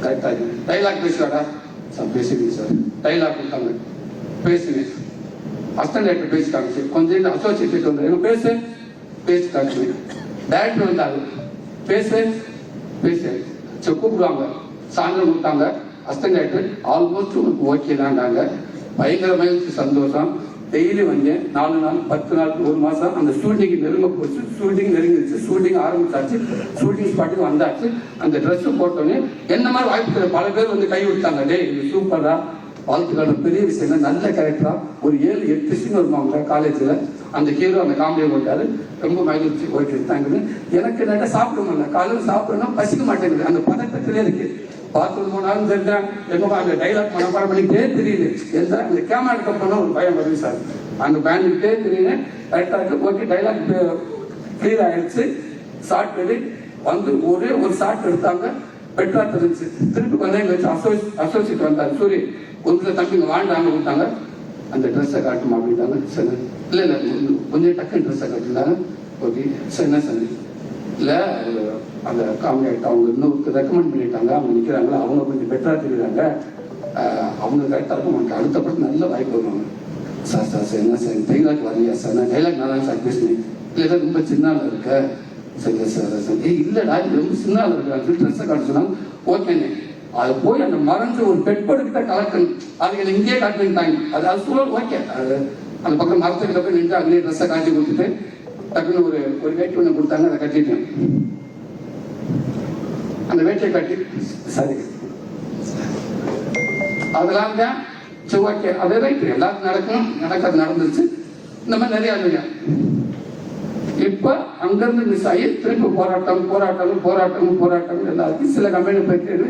கரெக்டாக dialogue பேசுவாடா sir பேசுவீங்க sir dialogue கொடுத்தாங்க பேசுவேன் அசிஸ்டன்ட் டைரக்டர் பேசி காமிச்சு கொஞ்சம் அசோசியேட் வந்தாரு பேசி காமிச்சுவேன் டைரக்டர் வந்தாரு பேசு சரி கூப்பிடுவாங்க சாயந்தரம் கொடுத்தாங்க அசிஸ்டன்ட் டைரக்டர் ஆல்மோஸ்ட் உங்களுக்கு ஓகே தான்டாங்க பயங்கர மகிழ்ச்சி சந்தோஷம் டெய்லி வந்தேன் 4 நாள் 10 நாள் 1 மாதம் அந்த ஷூட்டிங் நெருங்க போச்சு ஷூட்டிங் நெருங்கிடுச்சு ஷூட்டிங் ஆரம்பிச்சாச்சு ஷூட்டிங் ஸ்பாட்டுக்கு வந்தாச்சு அந்த ட்ரெஸ்ஸு போட்டோன்னே என்ன மாதிரி வாய்ப்பு பல பேர் வந்து கை விட்டாங்க டே இது சூப்பரா வாழ்த்துக்கான பெரிய விஷயம் நல்ல கேரக்டரா ஒரு 7-8 சீன் வருவாங்க காலேஜில் அந்த ஹீரோ அந்த காமெடியை போட்டாரு ரொம்ப மகிழ்ச்சி போயிட்டு இருந்தாங்க எனக்கு நல்லா சாப்பிட முடியல காலையில் சாப்பிடணும் பசிக்க மாட்டேங்குது அந்த பதட்டத்திலே இருக்கு பாத்ரூம் போனாலும் தெரிஞ்சேன் எங்கப்பா அந்த டைலாக் மனப்பாடம் பண்ணிக்கிட்டே தெரியுது எந்த அந்த கேமரா எடுக்க போனால் ஒரு பயம் வருது சார் அந்த பேண்ட்கிட்டே தெரியுது கரெக்டாக இருக்கு ஓகே டைலாக் கிளியர் ஆயிடுச்சு ஷார்ட் எடு வந்து ஒரே ஒரு ஷார்ட் எடுத்தாங்க பெட்ரா தெரிஞ்சு திருப்பி கொஞ்சம் எங்க வச்சு அசோசியேட் வந்தார் சூரிய ஒரு தம்பிங்க வாழ்ந்தாங்க கொடுத்தாங்க அந்த ட்ரெஸ்ஸை காட்டுமா அப்படின்ட்டாங்க சரி இல்லை கொஞ்சம் டக்குன்னு ட்ரெஸ்ஸை காட்டிருந்தாங்க ஓகே சார் என்ன சார் இல்லை அந்த காமெடி ஆகிட்டு அவங்க இன்னொருக்கு ரெக்கமெண்ட் பண்ணிட்டாங்க அவங்க நிற்கிறாங்களா அவங்க கொஞ்சம் பெட்டராக தெரியுறாங்க அவங்க கரெக்டாக இருக்கும் அவங்களுக்கு அடுத்த படம் நல்ல வாய்ப்பு வருவாங்க சார் என்ன சார் டைலாக் வரலையா சார் நான் டைலாக் நல்லா சார் பேசுனேன் இல்லை ரொம்ப சின்னால இருக்க சரி சார் இல்லைடா இது ரொம்ப சின்னால இருக்கான்னு ட்ரெஸ்ஸை காட்ட சொன்னாங்க ஓகேண்ணே அது போய் அந்த மறைஞ்ச ஒரு பெட்படுக்கிட்ட கலக்கணும் அது என்னை இங்கேயே காட்டுட்டாங்க அது சூழல் ஓகே அது அந்த பக்கம் மரத்துக்கிட்ட போய் நின்று அங்கேயே ட்ரெஸ்ஸை காட்டி கொடுத்துட்டு டக்குன்னு ஒரு வேட்டி ஒன்று கொடுத்தாங்க அதை கட்டிட்டேன் அந்த வேட்டியை கட்டி சரி அதெல்லாம் தான் ஓகே அதே ரைட்டு எல்லாருக்கும் நடக்காது நடந்துச்சு இந்த மாதிரி நிறைய இல்லையா இப்ப அங்கிருந்து மிஸ் ஆகி திருப்பி போராட்டம் எல்லாருக்கும் சில கம்பெனி போயிட்டு